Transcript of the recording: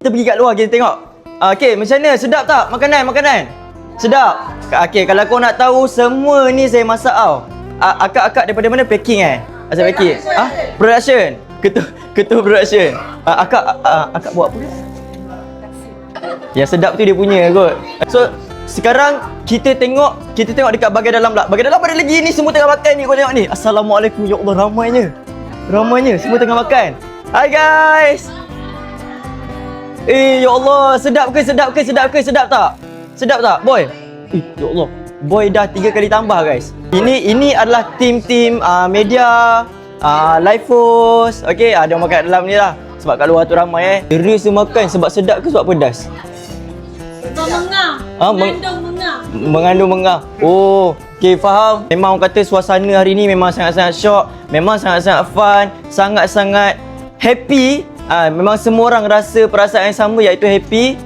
Kita pergi kat luar, kita tengok. Okay, macam mana? Sedap tak makanan? Sedap? Okay, kalau kau nak tahu, semua ni saya masak tau. Akak daripada mana? Packing Asal packing? Production. Ketua production. Akak buat apa? Yang sedap tu dia punya kot. So, sekarang kita tengok dekat bahagian dalam pula. Bahagian dalam ada lagi ni, semua tengah makan ni, kau tengok ni. Assalamualaikum, ya Allah, ramainya, semua tengah makan. Hai guys. Ya Allah, sedap tak? Sedap tak, boy? Ya Allah, boy dah 3 kali tambah guys. Ini adalah tim media, live host. Okay, ada orang makan kat dalam ni lah. Sebab kat luar tu ramai Serius tu makan sebab sedap ke sebab pedas? Sebab mengah. Mengandung mengah. Oh, okay, faham. Memang orang kata suasana hari ni memang sangat-sangat syok. Memang sangat-sangat fun. Sangat-sangat happy. Memang semua orang rasa perasaan yang sama, iaitu happy.